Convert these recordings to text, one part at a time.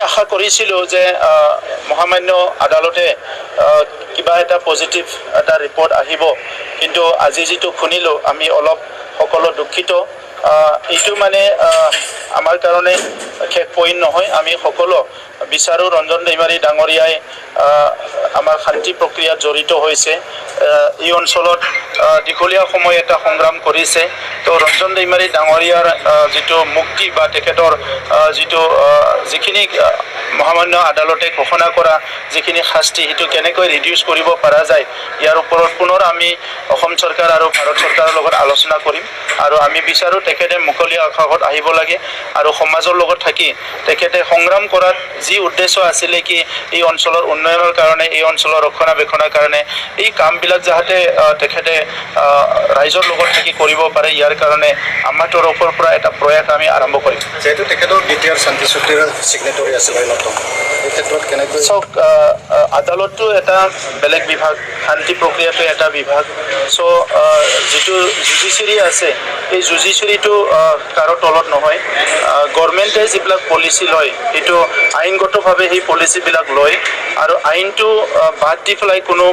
আশা কৰিছিলোঁ যে মহামান্য আদালতে কিবা এটা পজিটিভ এটা ৰিপৰ্ট আহিব, কিন্তু আজি যিটো শুনিলোঁ আমি অলপ সকলো দুখিত। এইটো মানে আমাৰ কাৰণে শেষ পইণ্ট নহয়। আমি সকলো বিচাৰোঁ ৰঞ্জন দৈমাৰী ডাঙৰীয়াই আমাৰ শান্তি প্ৰক্ৰিয়াত জড়িত হৈছে। এই অঞ্চলত দীঘলীয়া সময় এটা সংগ্ৰাম কৰিছে। তো ৰঞ্জন দৈমাৰী ডাঙৰীয়াৰ যিটো মুক্তি বা তেখেতৰ যিখিনি মহামান্য আদালতে ঘোষণা কৰা যিখিনি শাস্তি, সেইটো কেনেকৈ ৰিডিউচ কৰিব পৰা যায়, ইয়াৰ ওপৰত পুনৰ আমি অসম চৰকাৰ আৰু ভাৰত চৰকাৰৰ লগত আলোচনা কৰিম। আৰু আমি বিচাৰোঁ তেখেতে মুকলি আকাশত আহিব লাগে আৰু সমাজৰ লগত থাকি তেখেতে সংগ্ৰাম কৰাত যি উদ্দেশ্য আছিলে কি এই অঞ্চলৰ উন্নয়নৰ কাৰণে, এই অঞ্চলৰ ৰক্ষণাবেক্ষণৰ কাৰণে এই কামবিলাক যাতে তেখেতে ৰাইজৰ লগত থাকি কৰিব পাৰে, ইয়াৰ কাৰণে আমাৰ তৰফৰ পৰা এটা প্ৰয়াস আমি আৰম্ভ কৰিম। যেহেতু তেখেতৰ দ্বিতীয় শান্তি চুক্তিৰ চিগনেটৰী আছিলে নতুন, এই ক্ষেত্ৰত কেনেকৈ চাওক, আদালতটো এটা বেলেগ বিভাগ, শান্তি প্ৰক্ৰিয়াটো এটা বিভাগ। চ' যিটো জুডিচিয়াৰী আছে, এই জুডিচিয়াৰীটো কাৰো তলত নহয়। গভৰ্ণমেণ্টে যিবিলাক পলিচি লয় সেইটো আইনগতভাৱে সেই পলিচিবিলাক লয়, আৰু আইনটো বাদ দি পেলাই কোনো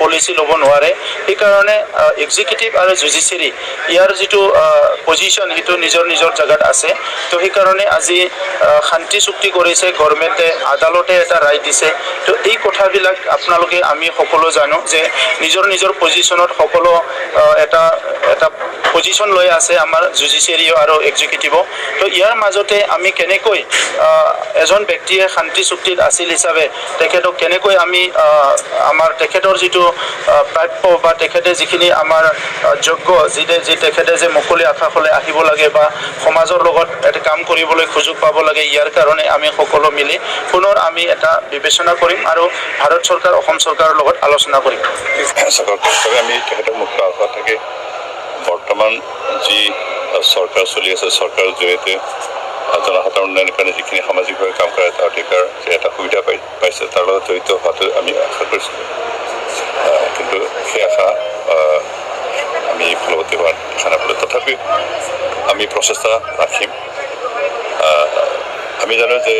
পলিচি ল'ব নোৱাৰে। সেইকাৰণে এক্সিকিউটিভ আৰু জুডিচিয়াৰী ইয়াৰ যিটো পজিশ্যন সেইটো নিজৰ নিজৰ জেগাত আছে। তো সেইকাৰণে আজি শান্তি চুক্তি কৰিছে গভৰ্ণমেণ্টে, আদালতে এটা ৰায় দিছে। তো এই কথাবিলাক আপোনালোকে আমি সকলো জানো যে নিজৰ নিজৰ পজিশ্যনত সকলো এটা পজিশ্যন লৈ আছে আমাৰ জুডিচিয়াৰী আৰু এক্সিকিউটিভ। তো ইয়াৰ মাজতে আমি কেনেকৈ এজন ব্যক্তিয়ে শান্তি চুক্তিত আছিল হিচাপে তেখেতক কেনেকৈ আমি আমাৰ তেখেতৰ যিটো প্ৰাপ্য বা তেখেতে যিখিনি আমাৰ যোগ্য, যি তেখেতে যে মুকলি আকাশলৈ আহিব লাগে বা সমাজৰ লগত এটা কাম কৰিবলৈ সুযোগ পাব লাগে, ইয়াৰ কাৰণে আমি সকলো মিলি পুনৰ আমি এটা বিবেচনা কৰিম আৰু ভাৰত চৰকাৰ অসম চৰকাৰৰ লগত আলোচনা কৰিম। আমি তেখেতক মুক্ত আকাশত থাকি বৰ্তমান যি চৰকাৰ চলি আছে, চৰকাৰৰ জৰিয়তে জনসাধাৰণ উন্নয়নৰ কাৰণে যিখিনি সামাজিকভাৱে কাম কৰা এটা অধিকাৰ, এটা সুবিধা পাইছে, তাৰ লগত জড়িত হোৱাটো আমি আশা কৰিছিলোঁ। কিন্তু সেই আশা আমি ফলৱতী হোৱা দেখা নাপালোঁ। তথাপিও আমি প্ৰচেষ্টা ৰাখিম। আমি জানো যে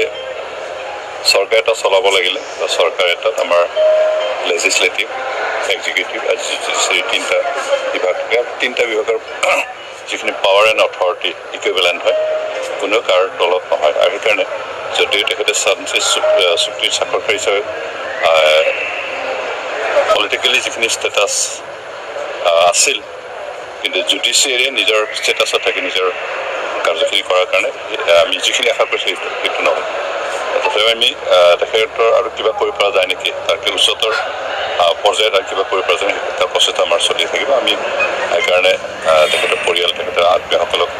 চৰকাৰ এটা চলাব লাগিলে, চৰকাৰ এটাত আমাৰ লেজিছলেটিভ, এক্সিকিউটিভ আৰু জুডিচিয়াৰী তিনিটা বিভাগৰ যিখিনি পাৱাৰ এণ্ড অথৰিটি ইকুইভেলেণ্ট হয়, কোনো কাৰো তলত নহয়। আৰু সেইকাৰণে যদিও তেখেতে চুক্তিৰ স্বাক্ষৰকাৰী হিচাপে পলিটিকেলি যিখিনি ষ্টেটাছ আছিল, কিন্তু জুডিচিয়াৰীয়ে নিজৰ ষ্টেটাছত থাকি নিজৰ কাৰ্যখিনি কৰাৰ কাৰণে আমি যিখিনি আশা কৰিছোঁ সেইটো নহয়। তথাপিও আমি তেখেতৰ আৰু কিবা কৰিব পৰা যায় নেকি, তাতকৈ উচ্চতৰ পৰ্যায়ত আৰু কিবা কৰিব পৰা যায় নেকি, তাৰ প্ৰচেষ্টা আমাৰ চলি থাকিব। আমি সেইকাৰণে তেখেতৰ পৰিয়াল, তেখেতৰ আত্মীয়সকলক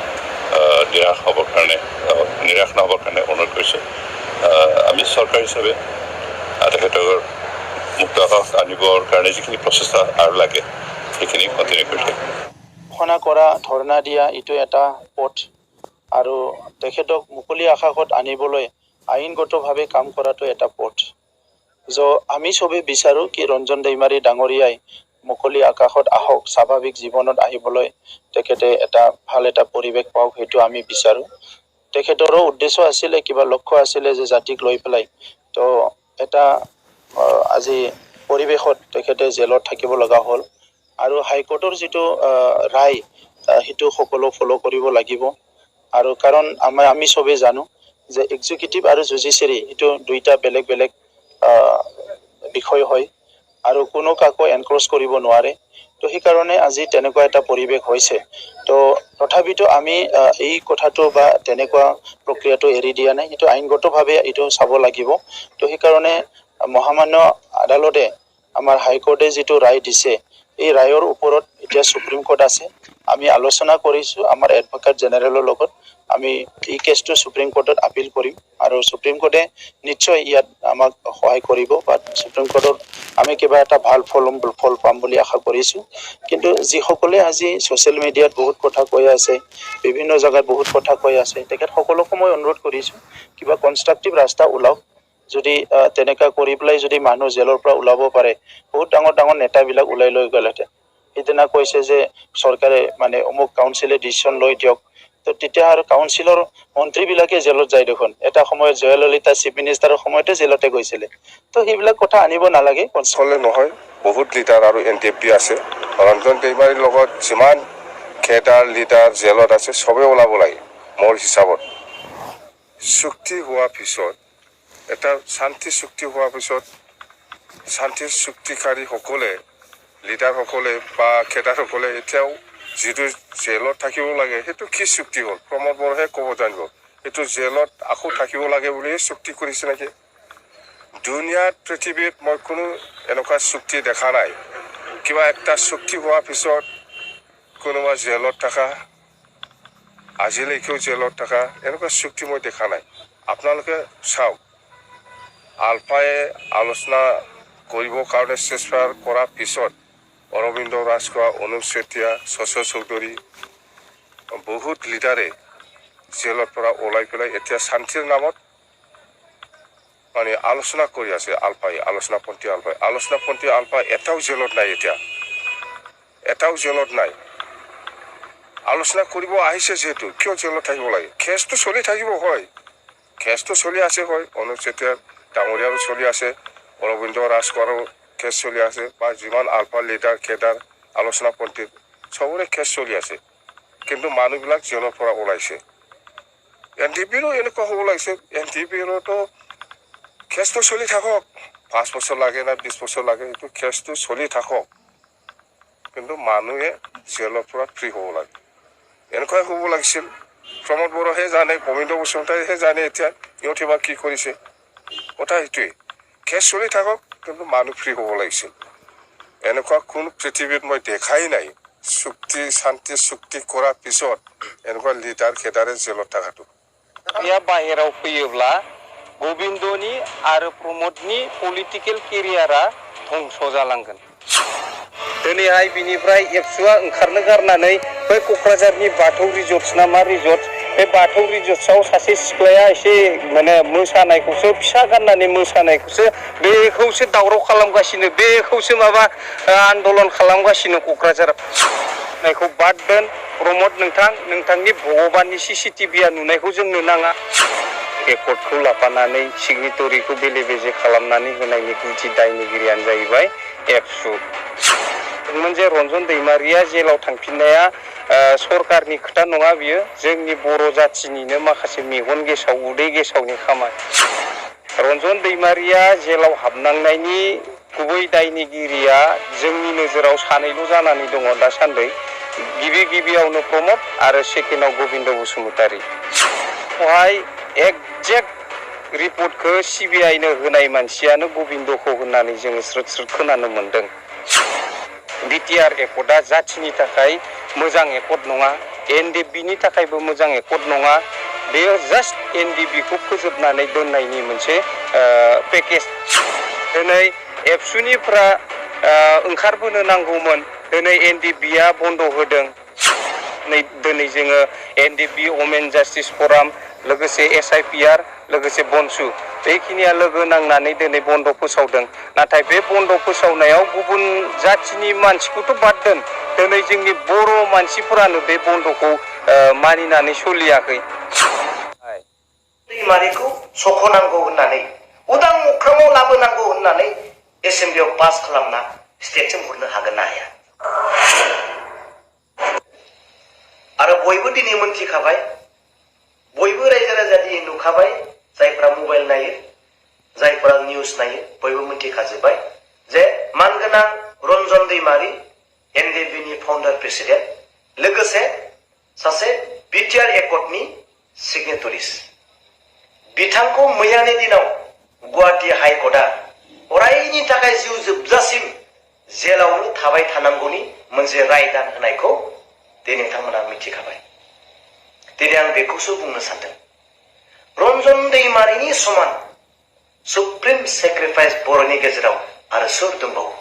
নিৰাশ নহ'বৰ কাৰণে অনুৰোধ কৰিছোঁ। আমি চৰকাৰ হিচাপে তেখেতৰ মুক্ত আকাশ আনিবৰ কাৰণে যিখিনি প্ৰচেষ্টা আৰু লাগে সেইখিনি কণ্টিনিউ কৰি থাকিম। ঘোষণা কৰা, ধৰ্ণা দিয়া এইটো এটা পথ, আৰু তেখেতক মুকলি আকাশত আনিবলৈ আইনগতভাৱে কাম কৰাটো এটা পথ। আমি চবেই বিচাৰোঁ কি ৰঞ্জন দৈমাৰী ডাঙৰীয়াই মুকলি আকাশত আহক, স্বাভাৱিক জীৱনত আহিবলৈ তেখেতে এটা ভাল এটা পৰিৱেশ পাওক, সেইটো আমি বিচাৰোঁ। তেখেতৰো উদ্দেশ্য আছিলে, কিবা লক্ষ্য আছিলে যে জাতিক লৈ পেলাই তো এটা আজি পৰিৱেশত তেখেতে জেলত থাকিব লগা হ'ল। আৰু হাইকোৰ্টৰ যিটো ৰায় সেইটো সকলো ফ'ল' কৰিব লাগিব। আৰু কাৰণ আমি চবেই জানো যে এক্সিকিউটিভ আৰু জুডিচিয়াৰী এইটো দুইটা বেলেগ বেলেগ বিষয় হয়, আৰু কোনো কাকো এনক্ৰ'চ কৰিব নোৱাৰে। তো সেইকাৰণে আজি তেনেকুৱা এটা পৰিৱেশ হৈছে। তো তথাপিতো আমি এই কথাটো বা তেনেকুৱা প্ৰক্ৰিয়াটো এৰি দিয়া নাই, সেইটো আইনগতভাৱে এইটো চাব লাগিব। তো সেইকাৰণে মহামান্য আদালতে, আমাৰ হাইকোৰ্টে যিটো ৰায় দিছে, এই ৰায়ৰ ওপৰত এতিয়া সুপ্ৰিম কোৰ্ট আছে। আমি আলোচনা কৰিছোঁ আমাৰ এডভোকেট জেনেৰেলৰ লগত। আমি এই কেছটো সুপ্ৰিম কোৰ্টত আপিল কৰিম, আৰু সুপ্ৰিম কোৰ্টে নিশ্চয় ইয়াত আমাক সহায় কৰিব, বা সুপ্ৰিম কোৰ্টত আমি কিবা এটা ভাল ফল পাম বুলি আশা কৰিছোঁ। কিন্তু যিসকলে আজি ছ'চিয়েল মিডিয়াত বহুত কথা কৈ আছে, বিভিন্ন জেগাত বহুত কথা কৈ আছে, তেখেতসকলকো মই অনুৰোধ কৰিছোঁ কিবা কনষ্ট্ৰাকটিভ ৰাস্তা ওলাওক। যদি তেনেকুৱা কৰি পেলাই যদি মানুহ জেলৰ পৰা ওলাব পাৰে, বহুত ডাঙৰ ডাঙৰ নেতাবিলাক ওলাই লৈ গ'লহেঁতেন। সিদিনা কৈছে যে চৰকাৰে মানে অমুক কাউন্সিলে ডিচিশ্যন লৈ দিয়ক, তো তেতিয়া আৰু কাউন্সিলৰ মন্ত্ৰীবিলাকে জেলত যায় দেখোন। এটা সময়ত জয়ললিতা চিফ মিনিষ্টাৰৰ সময়তে জেলতে গৈছিলে। তো সেইবিলাক কথা আনিব নালাগে। চলে নহয়, বহুত লিডাৰ আৰু NDP আছে। ৰঞ্জন দৈমাৰীৰ লগত যিমান কেডাৰ লিডাৰ জেলত আছে চবেই ওলাব লাগে মোৰ হিচাপত। চুক্তি হোৱাৰ পিছত, এটা শান্তি চুক্তি হোৱাৰ পিছত শান্তি চুক্তিকাৰীসকলে, লিডাৰসকলে বা কেডাৰসকলে এতিয়াও যিটো জেলত থাকিব লাগে সেইটো কি চুক্তি হ'ল? প্ৰমোদ বড়োহে ক'ব জানিব। এইটো জেলত আকৌ থাকিব লাগে বুলিয়ে চুক্তি কৰিছে নেকি? দুনিয়াত পৃথিৱীত মই কোনো এনেকুৱা চুক্তি দেখা নাই। কিবা একটা চুক্তি হোৱাৰ পিছত কোনোবা জেলত থকা, আজিলৈকেও জেলত থকা এনেকুৱা চুক্তি মই দেখা নাই। আপোনালোকে চাওক, আলফায়ে আলোচনা কৰিবৰ কাৰণে চেষ্টা কৰাৰ পিছত অৰবিন্দ ৰাজখোৱা, অনুপ চেতিয়া, শশী চৌধুৰী বহুত লিডাৰে জেলৰ পৰা ওলাই পেলাই এতিয়া শান্তিৰ নামত মানে আলোচনা কৰি আছে। আলফাই, আলোচনাপন্থী আলফাই এটাও জেলত নাই। এতিয়া এটাও জেলত নাই। আলোচনা কৰিব আহিছে যিহেতু কিয় জেলত থাকিব লাগে? কেছটো চলি থাকিব, হয়, কেছটো চলি আছে, হয়, অনুপ চেতিয়াৰ ডাঙৰীয়াৰো চলি আছে, অৰবিন্দ ৰাজখোৱাৰো কেছ চলি আছে, বা যিমান আলফা লিডাৰ কেডাৰ আলোচনাপন্থী চবৰে কেছ চলি আছে। কিন্তু মানুহবিলাক জেলৰ পৰা ওলাইছে। NDPৰো এনেকুৱা হ'ব লাগিছে। NDPৰোতো কেছটো চলি থাকক, 5 বছৰ লাগে না 20 বছৰ লাগে, এইটো কেছটো চলি থাকক, কিন্তু মানুহে জেলৰ পৰা ফ্ৰী হ'ব লাগে। এনেকুৱাই হ'ব লাগিছিল। প্ৰমোদ বড়োহে জানে, গোবিন্দ বসুমতাৰীহে জানে এতিয়া ইহঁতে বা কি কৰিছে। কথা সেইটোৱে, কেছ চলি থাকক কিন্তু মানুহ ফ্ৰী হ'ব লাগিছিল। এনেকুৱা কোনো পৃথিৱীত মই দেখাই নাই শান্তি চুক্তি কৰাৰ পিছত এনেকুৱা লিডাৰ কেডাৰে জেলত থকাটো। बाहेराव फैयोब्ला गोविंदनि आरो प्रमोदनि पलिटिकेल केरियारा धंस जालांगोन। दिनैहाय बिनिफ्राय एबसुआ ओंखारनो गारनानै बै क'क्राझारनि बाथौ रिजर्ट्स ना मा रिजर्ट्स, बे बाथौ रिजर्ट्सआव सासे सिख्लाया एसे माने मोसानायखौसो, फिसा गाननानै मोसानायखौसो, बेखौसो दावराव खालामगासिनो, बेखौसो माबा आन्दलन खालामगासिनो क'क्राझाराव। नायखौ बाद दोन प्रमोद, नोंथांनि भगबाननि CCTV नुनायखौ जोंनो नाङा। रेकर्डखौ लाफानानै सिगनेटरिखौ बेले बेजे खालामनानै होनायनि गुदि दायनिगिरियानो जाहैबाय एबसु। जे रन्जन दैमारिया जेलाव थांफिननाया सरकारनि खोथा नङा, बियो जोंनि बर' जाथिनिनो माखासे मेगन गेसाव, उदै गेसावनि खामानि। रन्जन दैमारिया जेलाव हाबनांनायनि गुबै दायनिगिरिया जोंनि नोजोराव सानैल' जानानै दङ दासान्दि। गिबियावनो प्रमोद आरो सेकेन्डआव गोविन्द बसुमतारी। बेवहाय एक्जेक्ट रिपर्टखौ CBI नो होनाय मानसियानो गोविन्दखौ होननानै जोङो स्रोद स्रोद खोनानो मोन्दों। BTR एकर्डआ जाथिनि थाखाय मोजां एकर्ड नङा, NDPनि थाखायबो मोजां एकर्ड नङा। बेयो जास्ट NDPखौ फोजोबनानै दोननायनि मोनसे पेकेज। दिनै एबसुनिफ्रा ओंखारबोनो नांगौमोन, दिनै NDPआ बन्द होदों। दिनै जोङो NDP वमेन जास्टिस फराम, लोगोसे SIPR, लोगोसे बनसु, बेखिनिया लोगो नांनानै दिनै बन्द फोसावदों। नाथाय बे बन्द फोसावनायाव गुबुन जाथिनि मानसिखौथ' बाद दोन, दिनै जोंनि बर' मानसिफोरानो बे बन्दखौ मानिनानै सोलियाखै। दैमारिखौ सख'नांगौ होननानै, उदां अख्राङाव लाबोनांगौ होननानै एसेम्ब्लियाव पास खालामना स्टेटसिम हरनो हागोन ना हाया? आरो बयबो दिनै मोनथिखाबाय, बयबो रायजो राजा दिनै नुखाबाय, जायफ्रा मबाइल नायो, जायफ्रा निउस नायो, बयबो मोनथिखाजोब्बाय जे मानगोनां रन्जन दैमारि, NDPनि फाउन्डार प्रेसिडेन्ट, लोगोसे सासे BTR एकर्डनि सिगनेटरिस, बिथांखौ मैयानि दिनाव गुवाहाटी हाइकर्टआ अरायनि थाखाय जिउ जोबजासिम जेलावनो थाबाय थानांगौनि मोनसे रायदान होनायखौ दिनै नोंथांमोना मिथिखाबाय। दिनै आं बेखौसो बुंनो सानदों, रन्जन दैमारिनि समान सुप्रिम सेक्रिफाइस बर'नि गेजेराव आरो सोर दंबावो?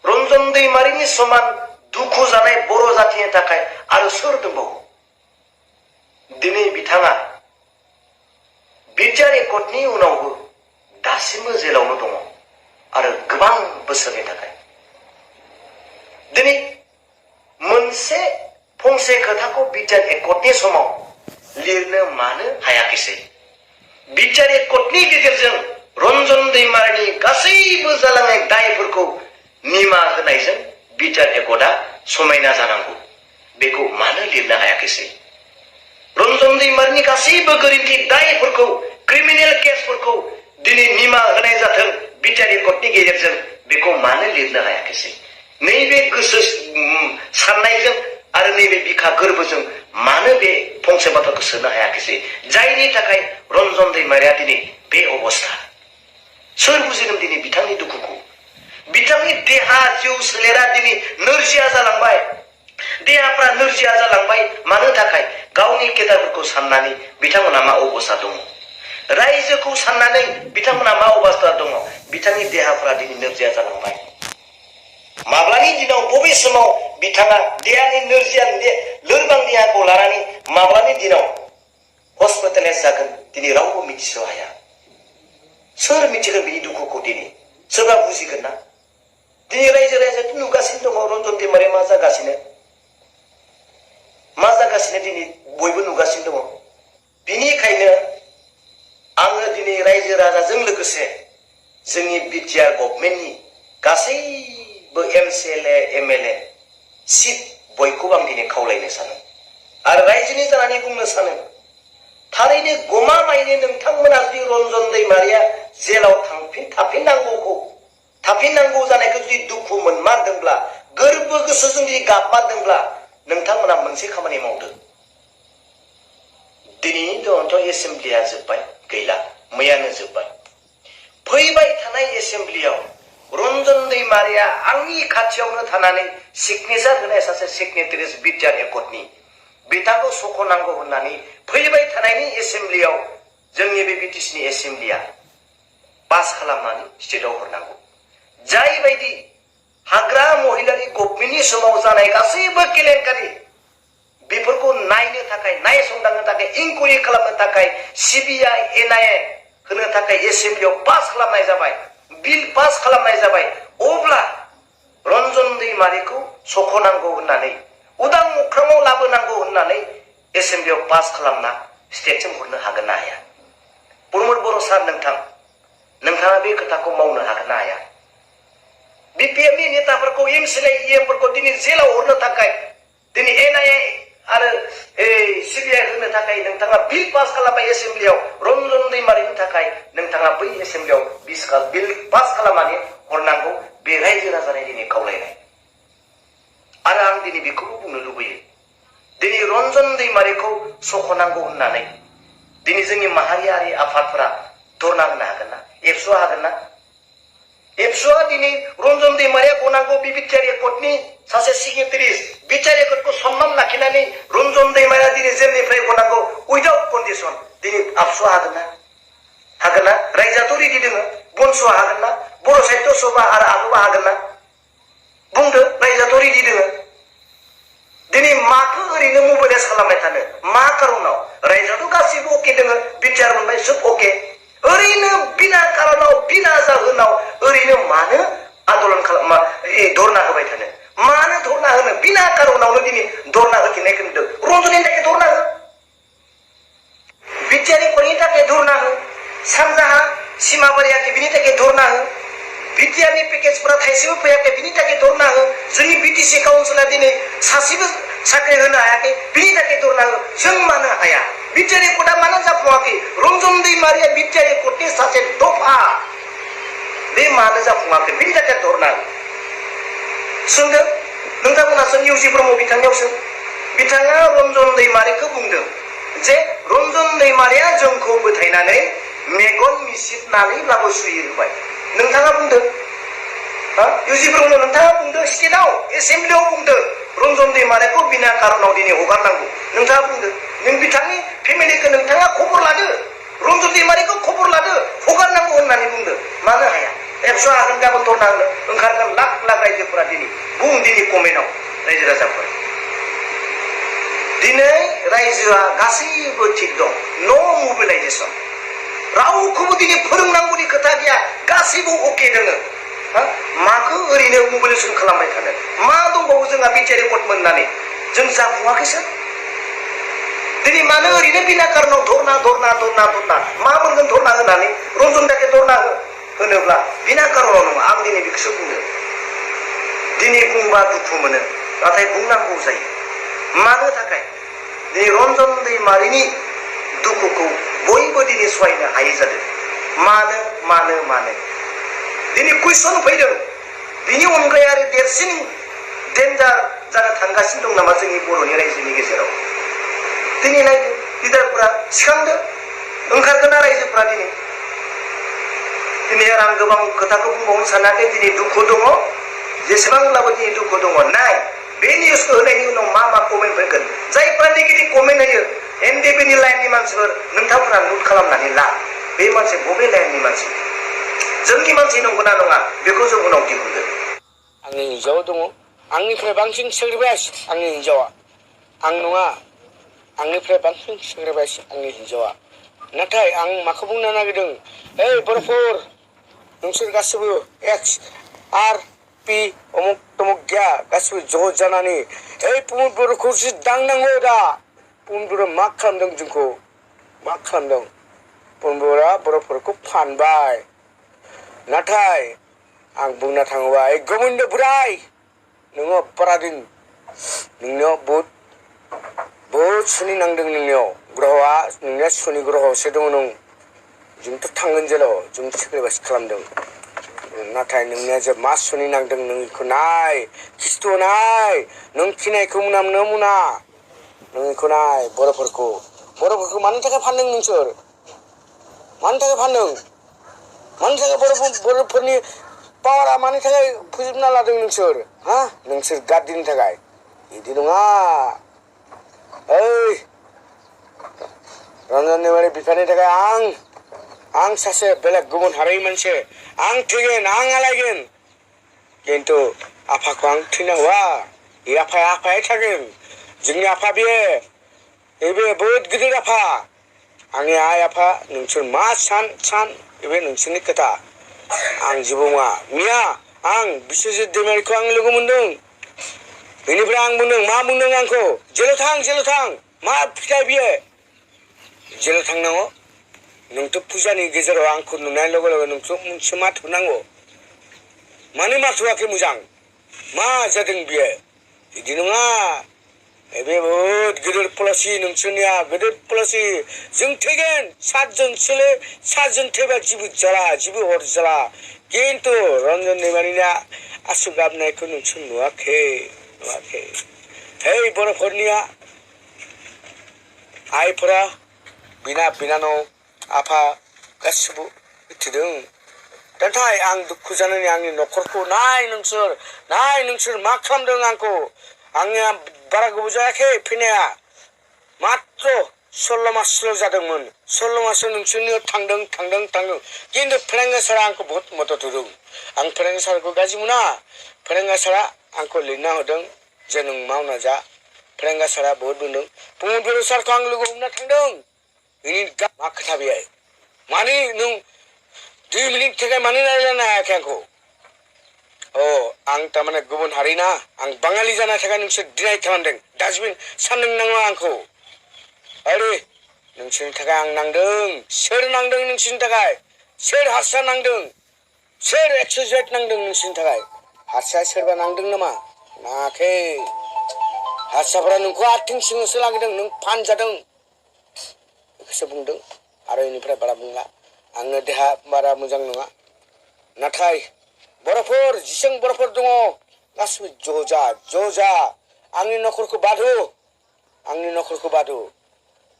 रन्जन दैमारिनि समान दुखु जानाय बर' जातिनि थाखाय आरो सोर दंबावो? दिनै बिथाङा BTR एकर्डनि उनावबो दासिमबो जेलावनो दङ आरो गोबां बोसोरनि थाखाय। दिनै मोनसे फंसे खोथाखौ बिटिआर एकर्डनि समाव लिरनो मानो हायाखिसै? बिटिआर एकर्डनि गेजेरजों रन्जन दैमारिनि गासैबो जालांनाय दायफोरखौ निमाहा होनायजों बिटिआर एकर्डआ समायना जानांगौ, बेखौ मानो लिरनो हायाखिसै? रन्जन दैमारिनि गासैबो गोरोन्थि दायफोरखौ क्रिमिनेल केसफोरखौ दिनै निमाहा होनाय जाथों बिटिआर एकर्डनि गेजेरजों, बेखौ मानो लिरनो हायाखिसै? नैबे गोसो साननायजों आरो नैबे बिखा गोरबोजों मानो बे फंसे बाथ्राखौ सोनो हायाखिसै? जायनि थाखाय रन्जन दैमारिया दिनै बे अबस्था। सोर बुजिगोन दिनै बिथांनि दुखुखौ? बिथांनि देहा जिउ सोलेरा दिनै नोरजिया जालांबाय, देहाफ्रा नोरजिया जालांबाय। मानो थाखाय? गावनि केदारफोरखौ साननानै बिथांमोना मा अबस्था दङ, रायजोखौ साननानै बिथांमोना मा अबस्था दङ, बिथांनि देहाफ्रा दिनै नोरजिया जालांबाय। माब्लानि दिनाव बबे समाव बिथाङा देहानि नोरजिया लोरबां देहाखौ लानानै माब्लानि दिनाव हस्पिटालाइज जागोन दिनै रावबो मिथिस' हाया। सोर मिथिगोन बिनि दुखुखौ? दिनै सोरबा बुजिगोन ना? दिनै रायजो राजाथ' नुगासिनो दङ रन्जन दैमारिया मा जागासिनो दिनै बयबो नुगासिनो दङ। बिनिखायनो आङो दिनै रायजो राजाजों लोगोसे जोंनि बिटिआर गभर्नमेन्टनि गासैबो एमसिएलए एमएलए सिट बयखौबो आं दिनै खावलायनो सानो आरो रायजोनि जानानै बुंनो सानो, थारैनो गमामायैनो नोंथांमोना जुदि रन्जन दैमारिया जेलाव थाफिननांगौ जानायखौ जुदि दुखु मोनमारदोंब्ला, गोरबो गोसोजों जुदि गाबमारदोंब्ला, नोंथांमोना मोनसे खामानि मावदो। दिनैनि दिनावथ' एसेम्ब्लिया जोब्बाय, गैला, मैयानो जोब्बाय। फैबाय थानाय एसेम्ब्लियाव रन्जन दैमारिया आंनि खाथियावनो थानानै सिगनेचार होनाय सासे सिगनेटारिस बिटिआर एकर्डनि बिथांखौ सख'नांगौ होननानै फैबाय थानायनि एसेम्ब्लियाव जोंनि बे बिटिसिनि एसेम्ब्लिया पास खालामनानै स्टेटआव हरनांगौ। जायबायदि हाग्रा महिलारि गभर्नमेन्टनि समाव जानाय गासैबो केलेंकारि बेफोरखौ नायनो थाखाय, नायसंदांनो थाखाय, इनकुवारि खालामनो थाखाय सिबिआइ एनआइए होनो थाखाय एसेम्ब्लियाव पास खालामनाय जाबाय, बिल पास खालामनाय जाबाय। अब्ला रन्जन दैमारिखौ सख'नांगौ होननानै, उदां अख्राङाव लाबोनांगौ होननानै एसेम्ब्लियाव पास खालामना स्टेटसिम हरनो हागोन ना हाया? प्रमद बर' सार, नोंथाङा बे खोथाखौ मावनो हागोन ना हाया? बिपिएमनि नेताफोरखौ, एमसिएलए इएमफोरखौ दिनै जेलाव हरनो थाखाय, दिनै एनआइए आरो सिबिआइ होनो थाखाय नोंथाङा बिल पास खालामबाय एसेम्ब्लियाव। रन्जन दैमारिनि थाखाय नोंथाङा बै एसेम्ब्लियाव बिल पास खालामनानै हरनांगौ। बे रायजो राजानि दिनै खावलायनाय। आरो आं दिनै बेखौबो बुंनो लुबैयो, दिनै रन्जन दैमारिखौ सख'नांगौ होननानै दिनै जोंनि माहारियारि आफादफोरा धरना होनो हागोन ना? एबसुआ हागोन ना? एबसुआ दिनै रन्जन दैमारिया गनांगौ, बिटिआर एकर्डनि सासे सिगनेटारिस, बिटिआर एकर्डखौ सन्मान लाखिनानै रन्जन दैमारिया दिनै जेलनिफ्राय गनांगौ उइदाउट कन्डिसन। दिनै आबसुआ हागोन ना? हागोन ना? रायजोआथ' रेडि दङ। बनस'आ हागोन ना? बर' साहित्य सभा आरो आगुआ हागोन ना? बुंदो, रायजोआथ' रेडि दङ। दिनै माखौ ओरैनो मबिलाइज खालामबाय थानो? मा खारनाव? रायजोआथ' गासिबो अके दङ, बिटिआर मोनबाय, सोब अके। ओरैनो बिना कारनाव, बिना जाहोनाव ओरैनो मानो आन्दलन धरना होबाय थानो? मानो धरना होनो? बिना कारनावनो दिनै धरना होफिननायखौ नुदों। रन्जननि थाखाय धरना हो, बिटिआर एकर्डनि थाखाय धरना हो, सानजाहा सिमाबारियाखै बिनि थाखाय धरना हो, बिटिआरनि पेकेजफोरा थाइसेबो फैयाखै बिनि थाखाय धरना हो, जोंनि बिटिसि काउन्सिला दिनै सासेबो साख्रि होनो हायाखै बिनि थाखाय धरना हो। जों मानो हाया? बिटिआर एकर्डआ मानो जाफुङाखै? रन्जन दैमारिया बिटिआर एकर्डनि सासे दफा, बे मानो जाफुङाखै? बिनि थाखाय धरना हो। सोंदों नोंथांमोनासो निउजि ब्रह्म बिथांनियाव सों। बिथाङा रन्जन दैमारिखौ बुंदों जे रन्जन दैमारिया जोंखौ फोथायनानै मेगन मिसिबनानैब्लाबो सुयो होबाय। नोंथाङा बुंदों, निउजि ब्रह्म, नोंथाङा बुंदों स्टेटआव, एसेम्ब्लियाव बुंदों रन्जन दैमारिखौ बिना कारनाव दिनै हगारनांगौ। नोंथाङा बुंदों, नों बिथांनि फेमिलिखौ नोंथाङा खबर लादो, रन्जन दैमारिखौ खबर लादो, हगारनांगौ होननानै बुंदों। मानो हाया? एबसुआ हागोन, गाबोन धरना होनो ओंखारगोन लाख लाख रायजोफोरा। दिनै बुं, दिनै कमेन्टआव रायजो राजाफोर, दिनै रायजोआ गासैबो थिग दं, नो मबिलाइजेसन, रावखौबो दिनै फोरोंनांगौनि खोथा गैया, गासैबो अके दोङो। माखौ ओरैनो मबिलाइजेसन खालामबाय थानो? मा दंबावो जोंहा बिटिआर एकर्ड मोननानै? जों जाफुङाखैसो दिनै मानो ओरैनो बिना कारनाव धरना मा मोनगोन धरना होनानै रन्जन दाके धरना होनोब्ला बिना कारनाव नङा आं दिनै बेखौसो बुंदों दिनै बुंबा दुखु मोनो नाथाय बुंनांगौ जायो मानो थाखाय दिनै रन्जन दैमारिनि दुखुखौ बयबो दिनै सहायनो हायै जादों मानो दिनै कुइसन फैदों बिनि अनगायै आरो देरसिन डेन्जार जानो थांगासिनो दं नामा जोंनि बर'नि रायजोनि गेजेराव दिनै नायदो लिडारफोरा सिखांदों ओंखारगोना रायजोफोरा दिनै आं गोबां खोथाखौ बुंबावनो सानाखै दिनै दुखु दङ जेसेबांब्लाबो दिनै दुखु दङ नाय बे निउसखौ होनायनि उनाव मा कमेन्ट फैगोन जायफ्रा नेगेटिभ कमेन्ट होयो एनडिपिनि लाइननि मानसिफोर नोंथांमोना नोट खालामनानै ला बे मानसि बबे लाइननि मानसि जोंनि मानसि नंगौना नङा बेखौ जों उनाव दिहुनगोन आंनि हिन्जाव दङ आंनिफ्राय बांसिन सेक्रिफाइस आंनि हिन्जावा आं नङा आंनिफ्राय बांसिन सेक्रिफाइस आंनि हिन्जावा नाथाय आं माखौ बुंनो नागिरदों बर'फोर नोंसोर गासिबो एक्स आर पि अमुक तमुक गैया गासिबो ज' जानानै प्रमद बर'खौसो दांनांगौ दा प्रमद बर'आ मा खालामदों जोंखौ मा खालामदों प्रमद बर'आ बर'फोरखौ फानबाय नाथाय आं बुंनो थाङोबा गोविन्द बोराय नोङो बारादिन नोंनियाव बहुद सुनि नांदों नोंनियाव ग्रहआ नोंनिया सुनि ग्रहआवसो दङ नों जोंथ' थांगोन जेराव जों सेक्रिफाइस खालामदों नाथाय नोंनिया जे मा सुनि नांदों नोंखौ नाय खिस्थ' नाय नों खिनायखौ मोनामनो मोना नोंखौ नाय बर'फोरखौ मानि थाखाय फानदों नोंसोर मानि थाखाय फानदों मानि थाखाय बर'फोरनि पावारा मानि थाखाय फोजोबना लादों नोंसोर नोंसोर गादिनि थाखाय बिदि नङा रन्जन दैमारि बिफानि थाखाय आं सासे बेलेग गुबुन हारिनि मानसि आं थैगोन आं आलायगोन खिन्थु आफाखौ आं थैना हवा बे आफाया थागोन जोंनि आफा बे बहुद गिदिर आफा आंनि आइ आफा नोंसोर मा सान बे नोंसोरनि खोथा आं जेबो नङा मिया आं बिस्वजित दैमारिखौ आं लोगो मोनदों बेनिफ्राय आं बुंदों मा बुंदों आंखौ जेलाव थां मा फिथाइ बियो जेलाव थांनांगौ नोंथ' फुजानि गेजेराव आंखौ नुनाय लोगो लोगो नोंथ' मोनसे माथो नांगौ मानो माथोआखै मोजां मा जादों बियो बिदि नङा बे बहुद गिदिर पलिसि नोंसोरनिया गिदिर पलिसि जों थैगोन सातजन थैबा जेबो जाला जेबो अरजाला खिन्थु रन्जन दैमारिना आसु गाबनायखौ नोंसोर नुवाखै बर'फोरनिया आइफोरा बिनानाव आफा गासिबो मिथिदों नाथाय आं दुखु जानानै आंनि न'खरखौ नाय नोंसोर मा खालामदों आंखौ आंनिया बारा गोबाव जायाखै फैनाया मात्र 16 मासल' जादोंमोन 16 मासाव नोंसोरनियाव थांदों खिन्थु फोरोंगिरि सारा आंखौ बहुत मदद होदों आं फोरोंगिरि सारखौ गाज्रि मोना फोरोंगिरि सारा आंखौ लिरना होदों जे नों मावना जा फोरोंगिरि सारा बहुत बुंदों प्रमद बर' सारखौ आं लोगो हमना थांदों बेनि मा खोथा बेहाय माने नों 2 मिनिट थाखाय मानो रायज्लायनो हायाखै आंखौ आं थारमाने गुबुन हारिना आं बाङालि जानाय थाखाय नोंसोर डिनाय खालामदों डास्टबिन सानदों नाङा आंखौ नोंसोरनि थाखाय आं नांदों सोर नांदों नोंसोरनि थाखाय सोर हारसा नांदों सोर एक्सजेट नांदों नोंसोरनि थाखाय हारसा सोरबा नांदों नामा नाङाखै हारसाफोरा नोंखौ आथिं सिङावसो लांदों नों फानजादों बेखौसो बुंदों आरो बेनिफ्राय बारा बुंला आङो देहा बारा मोजां नङा नाथाय बर'फोर जेसेबां बर'फोर दङ गासिबो ज' जा आंनि न'खरखौ बादो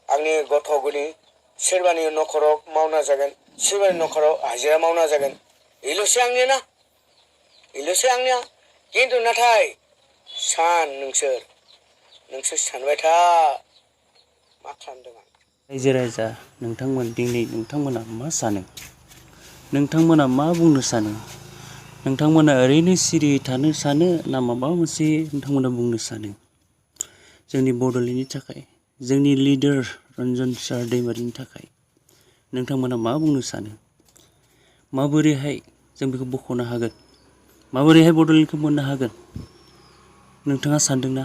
आंनि गथ' गथायनि सोरबानि न'खराव मावना जागोन सोरबानि न'खराव हाजिरा मावना जागोन बेल'सो आंनिया खिन्थु नाथाय नोंसोर सानबाय था मा खालामदों आं रायजो राजा नोंथांमोन दिनै नोंथांमोना मा सानो नोंथांमोना मा बुंनो सानो नोंथांमोना ओरैनो सिरि थानो सानो ना माबा मोनसे नोंथांमोना बुंनो सानो जोंनि बड'लेण्डनि थाखाय जोंनि लिडार रन्जन सार दैमारिनि थाखाय नोंथांमोना मा बुंनो सानो माबोरैहाय जों बेखौ बख'नो हागोन माबोरैहाय बड'लेण्डखौ मोननो हागोन नोंथाङा सानदोंना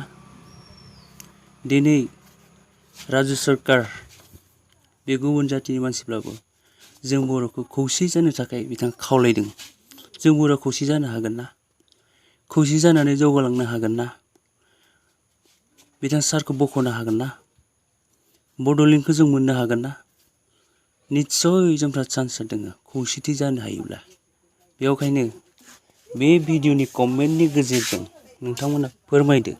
दिनै राजु सरकार बे गुबुन जातिनि मानसिब्लाबो जों बर'खौ खौसे जानो थाखाय बिथाङा खावलायदों। जों बर' खौसे जानो हागोन ना? खौसे जानानै जौगालांनो हागोन ना? बिथां सारखौ बख'नो हागोन ना? बड'लेण्डखौ जों मोननो हागोन ना? निस्सय जोंफ्रा चान्सआ दोङो खौसेथि जानो हायोब्ला। बेखायनो बे भिडिअनि कमेन्टनि गेजेरजों नोंथांमोना फोरमायदो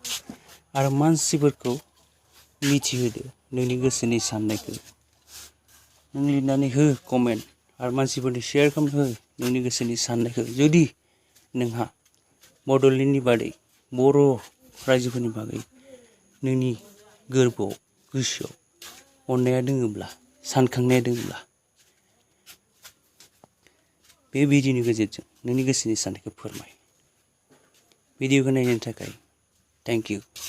आरो मानसिफोरखौ मिथिहोदो नोंनि गोसोनि साननायखौ। नों लिरनानै हो कमेन्ट आरो मानसिफोरनो शेयार खालामना हो नोंनि गोसोनि साननायखौ। जुदि नोंहा बड'लेण्डनि बादै बर' रायजोफोरनि बागै नोंनि गोरबोआव गोसोआव अननाया दोङोब्ला, सानखांनाया दोङोब्ला बे भिडिअनि गेजेरजों नोंनि गोसोनि साननायखौ फोरमाय। भिडिअखौ नायनायनि थाखाय थेंक इउ।